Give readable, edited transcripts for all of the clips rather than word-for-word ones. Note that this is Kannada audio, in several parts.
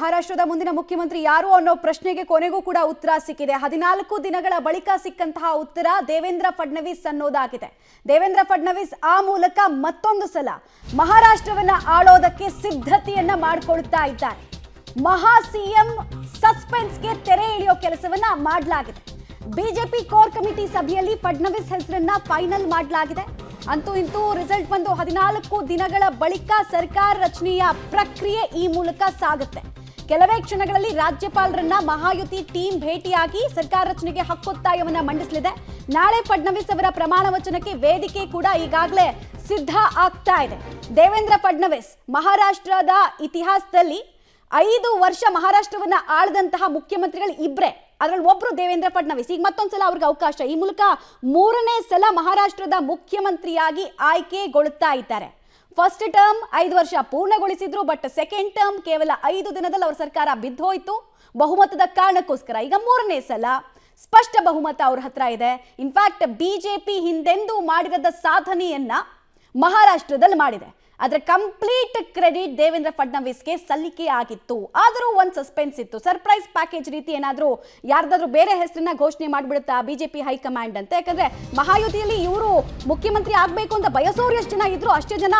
ಮಹಾರಾಷ್ಟ್ರದ ಮುಂದಿನ ಮುಖ್ಯಮಂತ್ರಿ ಯಾರು ಅನ್ನೋ ಪ್ರಶ್ನೆಗೆ ಕೊನೆಗೂ ಕೂಡ ಉತ್ತರ ಸಿಕ್ಕಿದೆ. 14 ದಿನಗಳ ಬಳಿಕ ಸಿಕ್ಕಂತಹ ಉತ್ತರ ದೇವೇಂದ್ರ ಫಡ್ನವೀಸ್ ಅನ್ನೋದಾಗಿದೆ. ದೇವೇಂದ್ರ ಫಡ್ನವೀಸ್ ಆ ಮೂಲಕ ಮತ್ತೊಂದು ಸಲ ಮಹಾರಾಷ್ಟ್ರವನ್ನ ಆಳೋದಕ್ಕೆ ಸಿದ್ಧತೆಯನ್ನ ಮಾಡಿಕೊಳ್ತಾ ಇದ್ದಾರೆ. ಮಹಾ ಸಿಎಂ ಸಸ್ಪೆನ್ಸ್ಗೆ ತೆರೆ ಎಳೆಯೋ ಕೆಲಸವನ್ನ ಮಾಡಲಾಗಿದೆ. ಬಿಜೆಪಿ ಕೋರ್ ಕಮಿಟಿ ಸಭೆಯಲ್ಲಿ ಫಡ್ನವೀಸ್ ಹೆಸರನ್ನ ಫೈನಲ್ ಮಾಡಲಾಗಿದೆ. ಅಂತೂ ಇಂತೂ ರಿಸಲ್ಟ್ ಬಂದು 14 ದಿನಗಳ ಬಳಿಕ ಸರ್ಕಾರ ರಚನೆಯ ಪ್ರಕ್ರಿಯೆ ಈ ಮೂಲಕ ಸಾಗುತ್ತೆ. ಕೆಲವೇ ಕ್ಷಣಗಳಲ್ಲಿ ರಾಜ್ಯಪಾಲರನ್ನ ಮಹಾಯುತಿ ಟೀಮ್ ಭೇಟಿಯಾಗಿ ಸರ್ಕಾರ ರಚನೆಗೆ ಹಕ್ಕೊತ್ತಾಯವನ್ನ ಮಂಡಿಸಲಿದೆ. ನಾಳೆ ಫಡ್ನವೀಸ್ ಅವರ ಪ್ರಮಾಣ ವಚನಕ್ಕೆ ವೇದಿಕೆ ಕೂಡ ಈಗಾಗಲೇ ಸಿದ್ಧ ಆಗ್ತಾ ಇದೆ. ದೇವೇಂದ್ರ ಫಡ್ನವೀಸ್ ಮಹಾರಾಷ್ಟ್ರದ ಇತಿಹಾಸದಲ್ಲಿ 5 ವರ್ಷ ಮಹಾರಾಷ್ಟ್ರವನ್ನ ಆಳದಂತಹ ಮುಖ್ಯಮಂತ್ರಿಗಳು ಇಬ್ರೆ. ಅದರಲ್ಲಿ ಒಬ್ರು ದೇವೇಂದ್ರ ಫಡ್ನವೀಸ್. ಈಗ ಮತ್ತೊಂದ್ಸಲ ಅವ್ರಿಗೆ ಅವಕಾಶ. ಈ ಮೂಲಕ 3ನೇ ಸಲ ಮಹಾರಾಷ್ಟ್ರದ ಮುಖ್ಯಮಂತ್ರಿಯಾಗಿ ಆಯ್ಕೆಗೊಳ್ತಾ ಇದ್ದಾರೆ. ಫಸ್ಟ್ ಟರ್ಮ್ 5 ವರ್ಷ ಪೂರ್ಣಗೊಳಿಸಿದ್ರು, ಬಟ್ ಸೆಕೆಂಡ್ ಟರ್ಮ್ ಕೇವಲ 5 ದಿನದಲ್ಲಿ ಅವ್ರ ಸರ್ಕಾರ ಬಿದ್ದೋಯ್ತು ಬಹುಮತದ ಕಾರಣಕ್ಕೋಸ್ಕರ. ಈಗ 3ನೇ ಸಲ ಸ್ಪಷ್ಟ ಬಹುಮತ ಅವ್ರ ಹತ್ರ ಇದೆ. ಇನ್ಫ್ಯಾಕ್ಟ್ ಬಿಜೆಪಿ ಹಿಂದೆಂದೂ ಮಾಡಿರದ ಸಾಧನೆಯನ್ನ ಮಹಾರಾಷ್ಟ್ರದಲ್ಲಿ ಮಾಡಿದೆ. ಅದರ ಕಂಪ್ಲೀಟ್ ಕ್ರೆಡಿಟ್ ದೇವೇಂದ್ರ ಫಡ್ನವೀಸ್ಗೆ ಸಲ್ಲಿಕೆ ಆಗಿತ್ತು. ಆದರೂ ಒಂದು ಸಸ್ಪೆನ್ಸ್ ಇತ್ತು. ಸರ್ಪ್ರೈಸ್ ಪ್ಯಾಕೇಜ್ ರೀತಿ ಏನಾದರೂ ಯಾರ್ದಾದ್ರೂ ಬೇರೆ ಹೆಸರನ್ನ ಘೋಷಣೆ ಮಾಡಿಬಿಡುತ್ತಾ ಬಿಜೆಪಿ ಹೈಕಮಾಂಡ್ ಅಂತ. ಯಾಕಂದ್ರೆ ಮಹಾಯುತಿಯಲ್ಲಿ ಇವರು ಮುಖ್ಯಮಂತ್ರಿ ಆಗಬೇಕು ಅಂತ ಬಯಸೋರು ಎಷ್ಟು ಜನ ಇದ್ರು ಅಷ್ಟೇ ಜನ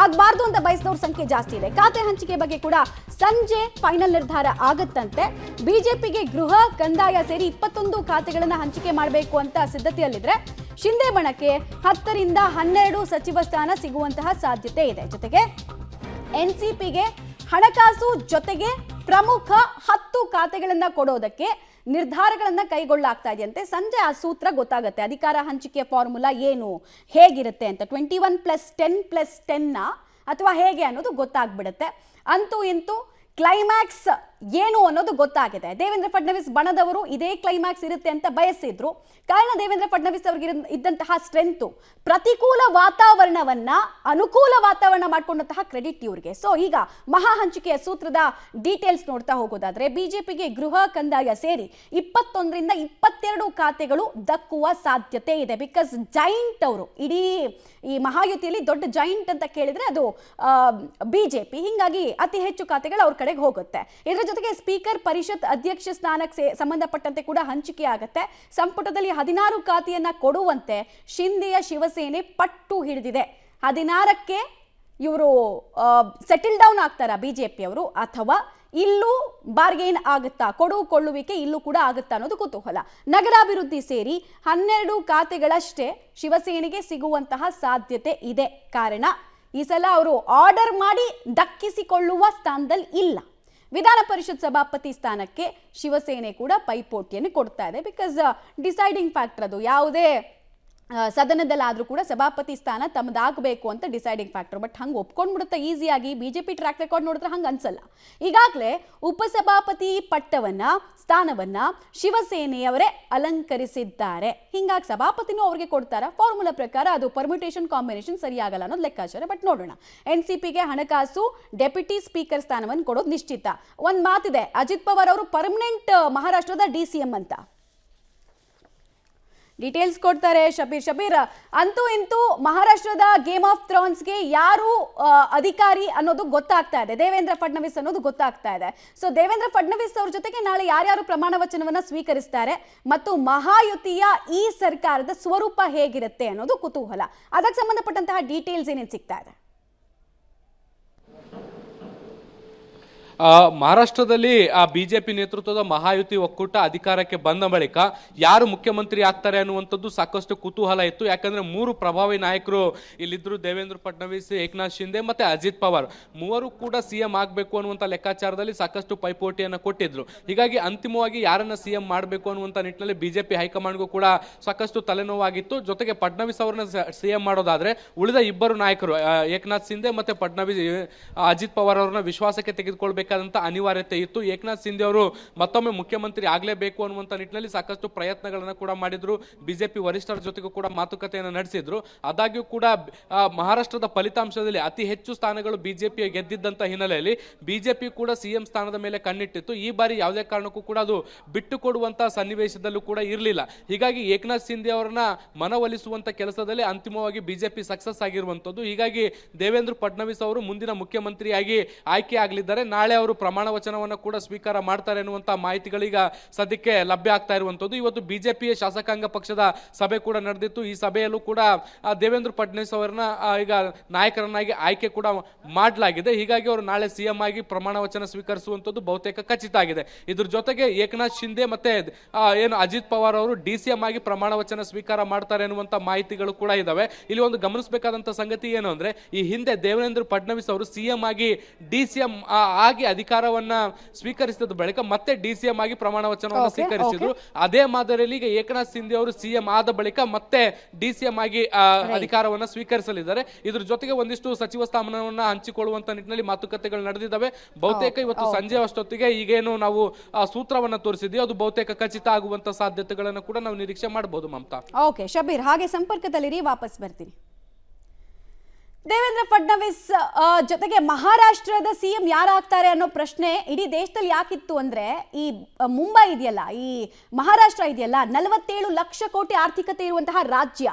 ಆಗಬಾರ್ದು ಅಂತ ಬಯಸಿದವ್ರ ಸಂಖ್ಯೆ ಜಾಸ್ತಿ ಇದೆ. ಖಾತೆ ಹಂಚಿಕೆ ಬಗ್ಗೆ ಕೂಡ ಸಂಜೆ ಫೈನಲ್ ನಿರ್ಧಾರ ಆಗುತ್ತಂತೆ. ಬಿಜೆಪಿಗೆ ಗೃಹ ಕಂದಾಯ ಸೇರಿ 21 ಖಾತೆಗಳನ್ನ ಹಂಚಿಕೆ ಮಾಡಬೇಕು ಅಂತ ಸಿದ್ಧತೆಯಲ್ಲಿದ್ರೆ ಶಿಂದೆ ಬಣಕ್ಕೆ 10 ರಿಂದ 12 ಸಚಿವ ಸ್ಥಾನ ಸಿಗುವಂತಹ ಸಾಧ್ಯತೆ ಇದೆ. ಜೊತೆಗೆ ಎನ್ಸಿಪಿಗೆ ಹಣಕಾಸು ಜೊತೆಗೆ ಪ್ರಮುಖ 10 ಖಾತೆಗಳನ್ನ ಕೊಡೋದಕ್ಕೆ ನಿರ್ಧಾರಗಳನ್ನ ಕೈಗೊಳ್ಳಲಾಗ್ತಾ ಇದೆಯಂತೆ. ಸಂಜೆ ಆ ಸೂತ್ರ ಗೊತ್ತಾಗುತ್ತೆ. ಅಧಿಕಾರ ಹಂಚಿಕೆಯ ಫಾರ್ಮುಲಾ ಏನು, ಹೇಗಿರುತ್ತೆ ಅಂತ 21+10+10 ಅಥವಾ ಹೇಗೆ ಅನ್ನೋದು ಗೊತ್ತಾಗ್ಬಿಡುತ್ತೆ. ಅಂತೂ ಇಂತೂ ಕ್ಲೈಮ್ಯಾಕ್ಸ್ ಏನು ಅನ್ನೋದು ಗೊತ್ತಾಗಿದೆ. ದೇವೇಂದ್ರ ಫಡ್ನವೀಸ್ ಬಣದವರು ಇದೇ ಕ್ಲೈಮ್ಯಾಕ್ಸ್ ಇರುತ್ತೆ ಅಂತ ಬಯಸಿದ್ರು. ಕಾರಣ ದೇವೇಂದ್ರ ಫಡ್ನವೀಸ್ ಅವರಿಗೆ ಇದ್ದಂತಹ ಸ್ಟ್ರೆಂತ್ ಪ್ರತಿಕೂಲ ವಾತಾವರಣವನ್ನ ಅನುಕೂಲ ವಾತಾವರಣ ಮಾಡಿಕೊಂಡಂತಹ ಕ್ರೆಡಿಟ್ ಇವರಿಗೆ. ಸೊ ಈಗ ಮಹಾ ಹಂಚಿಕೆಯ ಸೂತ್ರದ ಡೀಟೇಲ್ಸ್ ನೋಡ್ತಾ ಹೋಗೋದಾದ್ರೆ ಬಿಜೆಪಿಗೆ ಗೃಹ ಕಂದಾಯ ಸೇರಿ 21 ರಿಂದ 22 ಖಾತೆಗಳು ದಕ್ಕುವ ಸಾಧ್ಯತೆ ಇದೆ. ಬಿಕಾಸ್ ಜೈಂಟ್ ಅವರು ಇಡೀ ಈ ಮಹಾಯುತಿಯಲ್ಲಿ ದೊಡ್ಡ ಜೈಂಟ್ ಅಂತ ಕೇಳಿದ್ರೆ ಅದು ಬಿಜೆಪಿ. ಹಿಂಗಾಗಿ ಅತಿ ಹೆಚ್ಚು ಖಾತೆಗಳು ಅವ್ರ ಕಡೆಗೆ ಹೋಗುತ್ತೆ. ಇದರ ಜೊತೆಗೆ ಸ್ಪೀಕರ್ ಪರಿಷತ್ ಅಧ್ಯಕ್ಷ ಸ್ಥಾನಕ್ಕೆ ಸಂಬಂಧಪಟ್ಟಂತೆ ಕೂಡ ಹಂಚಿಕೆ ಆಗುತ್ತೆ. ಸಂಪುಟದಲ್ಲಿ 16 ಖಾತೆಯನ್ನ ಕೊಡುವಂತೆ ಶಿಂದೆಯ ಶಿವಸೇನೆ ಪಟ್ಟು ಹಿಡಿದಿದೆ. 16ಕ್ಕೆ ಇವರು ಸೆಟಲ್ ಡೌನ್ ಆಗ್ತಾರ ಬಿಜೆಪಿ ಅವರು, ಅಥವಾ ಇಲ್ಲೂ ಬಾರ್ಗೇನ್ ಆಗುತ್ತಾ, ಕೊಳ್ಳುವಿಕೆ ಇಲ್ಲೂ ಕೂಡ ಆಗುತ್ತಾ ಅನ್ನೋದು ಕುತೂಹಲ. ನಗರಾಭಿವೃದ್ಧಿ ಸೇರಿ 12 ಖಾತೆಗಳಷ್ಟೇ ಶಿವಸೇನೆಗೆ ಸಿಗುವಂತಹ ಸಾಧ್ಯತೆ ಇದೆ. ಕಾರಣ ಈ ಸಲ ಅವರು ಆರ್ಡರ್ ಮಾಡಿ ದಕ್ಕಿಸಿಕೊಳ್ಳುವ ಸ್ಥಾನದಲ್ಲಿ ಇಲ್ಲ. ವಿಧಾನ ಪರಿಷತ್ ಸಭಾಪತಿ ಸ್ಥಾನಕ್ಕೆ ಶಿವಸೇನೆ ಕೂಡ ಪೈಪೋಟಿಯನ್ನು ಕೊಡ್ತಾ ಇದೆ. ಬಿಕಾಸ್ ಡಿಸೈಡಿಂಗ್ ಫ್ಯಾಕ್ಟರ್ ಅದು. ಯಾವುದೇ ಸದನದಲ್ಲಾದರೂ ಕೂಡ ಸಭಾಪತಿ ಸ್ಥಾನ ತಮ್ಮದಾಗಬೇಕು ಅಂತ ಡಿಸೈಡಿಂಗ್ ಫ್ಯಾಕ್ಟರ್. ಬಟ್ ಹಂಗೆ ಒಪ್ಕೊಂಡ್ಬಿಡುತ್ತೆ ಈಸಿಯಾಗಿ. ಬಿಜೆಪಿ ಟ್ರ್ಯಾಕ್ ರೆಕಾರ್ಡ್ ನೋಡಿದ್ರೆ ಹಂಗೆ ಅನ್ಸಲ್ಲ. ಈಗಾಗಲೇ ಉಪಸಭಾಪತಿ ಸ್ಥಾನವನ್ನ ಶಿವಸೇನೆಯವರೇ ಅಲಂಕರಿಸಿದ್ದಾರೆ. ಹಿಂಗಾಗಿ ಸಭಾಪತಿನೂ ಅವ್ರಿಗೆ ಕೊಡ್ತಾರ. ಫಾರ್ಮುಲಾ ಪ್ರಕಾರ ಅದು ಪರ್ಮ್ಯುಟೇಷನ್ ಕಾಂಬಿನೇಷನ್ ಸರಿಯಾಗಲ್ಲ ಅನ್ನೋದು ಲೆಕ್ಕಾಚಾರ. ಬಟ್ ನೋಡೋಣ. ಎನ್ಸಿಪಿಗೆ ಹಣಕಾಸು ಡೆಪ್ಯೂಟಿ ಸ್ಪೀಕರ್ ಸ್ಥಾನವನ್ನು ಕೊಡೋದು ನಿಶ್ಚಿತ. ಒಂದು ಮಾತಿದೆ, ಅಜಿತ್ ಪವಾರ್ ಅವರು ಪರ್ಮನೆಂಟ್ ಮಹಾರಾಷ್ಟ್ರದ DCM ಅಂತ. ಡೀಟೇಲ್ಸ್ ಕೊಡ್ತಾರೆ ಶಬೀರ್. ಅಂತೂ ಇಂತೂ ಮಹಾರಾಷ್ಟ್ರದ ಗೇಮ್ ಆಫ್ ಥ್ರೋನ್ಸ್ಗೆ ಯಾರು ಅಧಿಕಾರಿ ಅನ್ನೋದು ಗೊತ್ತಾಗ್ತಾ ಇದೆ. ದೇವೇಂದ್ರ ಫಡ್ನವೀಸ್ ಅನ್ನೋದು ಗೊತ್ತಾಗ್ತಾ ಇದೆ. ಸೊ ದೇವೇಂದ್ರ ಫಡ್ನವೀಸ್ ಅವ್ರ ಜೊತೆಗೆ ನಾಳೆ ಯಾರ್ಯಾರು ಪ್ರಮಾಣ ವಚನವನ್ನ ಸ್ವೀಕರಿಸ್ತಾರೆ ಮತ್ತು ಮಹಾಯುತಿಯ ಈ ಸರ್ಕಾರದ ಸ್ವರೂಪ ಹೇಗಿರುತ್ತೆ ಅನ್ನೋದು ಕುತೂಹಲ. ಅದಕ್ಕೆ ಸಂಬಂಧಪಟ್ಟಂತಹ ಡೀಟೇಲ್ಸ್ ಏನೇನು ಸಿಗ್ತಾ ಇದೆ? ಮಹಾರಾಷ್ಟ್ರದಲ್ಲಿ ಬಿಜೆಪಿ ನೇತೃತ್ವದ ಮಹಾಯುತಿ ಒಕ್ಕೂಟ ಅಧಿಕಾರಕ್ಕೆ ಬಂದ ಬಳಿಕ ಯಾರು ಮುಖ್ಯಮಂತ್ರಿ ಆಗ್ತಾರೆ ಅನ್ನುವಂಥದ್ದು ಸಾಕಷ್ಟು ಕುತೂಹಲ ಇತ್ತು. ಯಾಕಂದ್ರೆ 3 ಪ್ರಭಾವಿ ನಾಯಕರು ಇಲ್ಲಿದ್ರು. ದೇವೇಂದ್ರ ಫಡ್ನವೀಸ್, ಏಕನಾಥ್ ಶಿಂದೆ ಮತ್ತೆ ಅಜಿತ್ ಪವಾರ್. ಮೂವರು ಕೂಡ CM ಆಗಬೇಕು ಅನ್ನುವಂಥ ಲೆಕ್ಕಾಚಾರದಲ್ಲಿ ಸಾಕಷ್ಟು ಪೈಪೋಟಿಯನ್ನು ಕೊಟ್ಟಿದ್ರು. ಹೀಗಾಗಿ ಅಂತಿಮವಾಗಿ ಯಾರನ್ನ CM ಮಾಡಬೇಕು ಅನ್ನುವಂಥ ನಿಟ್ಟಿನಲ್ಲಿ ಬಿಜೆಪಿ ಹೈಕಮಾಂಡ್ಗೂ ಕೂಡ ಸಾಕಷ್ಟು ತಲೆನೋವಾಗಿತ್ತು. ಜೊತೆಗೆ ಫಡ್ನವೀಸ್ ಅವರನ್ನ CM ಮಾಡೋದಾದ್ರೆ ಉಳಿದ 2 ನಾಯಕರು ಏಕನಾಥ್ ಶಿಂದೆ ಮತ್ತೆ ಅಜಿತ್ ಪವಾರ್ ಅವರನ್ನ ವಿಶ್ವಾಸಕ್ಕೆ ತೆಗೆದುಕೊಳ್ಬೇಕು ಅನಿವಾರ್ಯತೆ ಇತ್ತು. ಏಕನಾಥ್ ಶಿಂದೆ ಅವರು ಮತ್ತೊಮ್ಮೆ ಮುಖ್ಯಮಂತ್ರಿ ಆಗಲೇಬೇಕು ಅನ್ನುವಂಥ ನಿಟ್ಟಿನಲ್ಲಿ ಸಾಕಷ್ಟು ಪ್ರಯತ್ನಗಳನ್ನು ಕೂಡ ಮಾಡಿದ್ರು. ಬಿಜೆಪಿ ವರಿಷ್ಠರ ಜೊತೆಗೂ ಕೂಡ ಮಾತುಕತೆಯನ್ನು ನಡೆಸಿದ್ರು. ಆದಾಗ್ಯೂ ಕೂಡ ಮಹಾರಾಷ್ಟ್ರದ ಫಲಿತಾಂಶದಲ್ಲಿ ಅತಿ ಹೆಚ್ಚು ಸ್ಥಾನಗಳು ಬಿಜೆಪಿ ಗೆದ್ದಿದ್ದಂತ ಹಿನ್ನೆಲೆಯಲ್ಲಿ ಬಿಜೆಪಿ ಕೂಡ CM ಸ್ಥಾನದ ಮೇಲೆ ಕಣ್ಣಿಟ್ಟಿತ್ತು. ಈ ಬಾರಿ ಯಾವುದೇ ಕಾರಣಕ್ಕೂ ಕೂಡ ಅದು ಬಿಟ್ಟು ಕೊಡುವಂತ ಸನ್ನಿವೇಶದಲ್ಲೂ ಕೂಡ ಇರಲಿಲ್ಲ. ಹೀಗಾಗಿ ಏಕನಾಥ್ ಶಿಂದೆ ಅವರನ್ನ ಮನವೊಲಿಸುವಂತ ಕೆಲಸದಲ್ಲಿ ಅಂತಿಮವಾಗಿ ಬಿಜೆಪಿ ಸಕ್ಸಸ್ ಆಗಿರುವಂತದ್ದು. ಹೀಗಾಗಿ ದೇವೇಂದ್ರ ಫಡ್ನವೀಸ್ ಅವರು ಮುಂದಿನ ಮುಖ್ಯಮಂತ್ರಿಯಾಗಿ ಆಯ್ಕೆ ಆಗಲಿದ್ದಾರೆ. ನಾಳೆ ನಾಳೆ ಅವರು ಪ್ರಮಾಣ ವಚನವನ್ನು ಕೂಡ ಸ್ವೀಕಾರ ಮಾಡ್ತಾರೆ ಅನ್ನುವಂಥ ಮಾಹಿತಿಗಳೀಗ ಸದ್ಯಕ್ಕೆ ಲಭ್ಯ ಆಗ್ತಾ ಇರುವಂಥದ್ದು. ಇವತ್ತು ಬಿಜೆಪಿಯ ಶಾಸಕಾಂಗ ಪಕ್ಷದ ಸಭೆ ಕೂಡ ನಡೆದಿತ್ತು. ಈ ಸಭೆಯಲ್ಲೂ ಕೂಡ ದೇವೇಂದ್ರ ಫಡ್ನವೀಸ್ ಅವರನ್ನ ಈಗ ನಾಯಕರನ್ನಾಗಿ ಆಯ್ಕೆ ಕೂಡ ಮಾಡಲಾಗಿದೆ. ಹೀಗಾಗಿ ಅವರು ನಾಳೆ ಸಿಎಂ ಆಗಿ ಪ್ರಮಾಣ ವಚನ ಸ್ವೀಕರಿಸುವಂಥದ್ದು ಬಹುತೇಕ ಖಚಿತ ಆಗಿದೆ. ಇದ್ರ ಜೊತೆಗೆ ಏಕನಾಥ್ ಶಿಂದೆ ಮತ್ತೆ ಏನು ಅಜಿತ್ ಪವಾರ್ ಅವರು ಡಿ.ಸಿ.ಎಂ ಆಗಿ ಪ್ರಮಾಣ ವಚನ ಸ್ವೀಕಾರ ಮಾಡ್ತಾರೆ ಅನ್ನುವಂಥ ಮಾಹಿತಿಗಳು ಕೂಡ ಇದಾವೆ. ಇಲ್ಲಿ ಒಂದು ಗಮನಿಸಬೇಕಾದಂಥ ಸಂಗತಿ ಏನು ಅಂದ್ರೆ, ಈ ಹಿಂದೆ ದೇವೇಂದ್ರ ಫಡ್ನವೀಸ್ ಅವರು ಸಿಎಂ ಆಗಿ ಡಿ.ಸಿ.ಎಂ ಆಗಿ ಅಧಿಕಾರವನ್ನ ಸ್ವೀಕರಿಸಿದ ಬಳಿಕ ಮತ್ತೆ ಡಿ.ಸಿ.ಎಂ ಆಗಿ ಪ್ರಮಾಣ ವಚನವನ್ನು ಸ್ವೀಕರಿಸಿದ್ರು. ಅದೇ ಮಾದರಿಯಲ್ಲಿ ಈಗ ಏಕನಾಥ್ ಶಿಂದೆ ಅವರು ಸಿಎಂ ಆದ ಬಳಿಕ ಮತ್ತೆ ಡಿ.ಸಿ.ಎಂ ಆಗಿ ಅಧಿಕಾರವನ್ನ ಸ್ವೀಕರಿಸಲಿದ್ದಾರೆ. ಇದ್ರ ಜೊತೆಗೆ ಒಂದಿಷ್ಟು ಸಚಿವ ಸ್ಥಾನವನ್ನ ಹಂಚಿಕೊಳ್ಳುವಂತ ನಿಟ್ಟಿನಲ್ಲಿ ಮಾತುಕತೆಗಳು ನಡೆದಿದ್ದಾವೆ. ಬಹುತೇಕ ಇವತ್ತು ಸಂಜೆ ಅಷ್ಟೊತ್ತಿಗೆ ಈಗೇನು ನಾವು ಸೂತ್ರವನ್ನ ತೋರಿಸಿದ್ವಿ ಅದು ಬಹುತೇಕ ಖಚಿತ ಆಗುವಂತ ಸಾಧ್ಯತೆಗಳನ್ನು ಕೂಡ ನಾವು ನಿರೀಕ್ಷೆ ಮಾಡಬಹುದು. ಮಮತಾ, ಓಕೆ ಶಬೀರ್, ಹಾಗೆ ಸಂಪರ್ಕದಲ್ಲಿರಿ, ವಾಪಸ್ ಬರ್ತೀನಿ. ದೇವೇಂದ್ರ ಫಡ್ನವೀಸ್ ಜೊತೆಗೆ ಮಹಾರಾಷ್ಟ್ರದ ಸಿಎಂ ಯಾರಾಗ್ತಾರೆ ಅನ್ನೋ ಪ್ರಶ್ನೆ ಇಡೀ ದೇಶದಲ್ಲಿ ಯಾಕಿತ್ತು ಅಂದ್ರೆ, ಈ ಮುಂಬೈ ಇದೆಯಲ್ಲ, ಈ ಮಹಾರಾಷ್ಟ್ರ ಇದೆಯಲ್ಲ, 47 ಲಕ್ಷ ಕೋಟಿ ಆರ್ಥಿಕತೆ ಇರುವಂತಹ ರಾಜ್ಯ.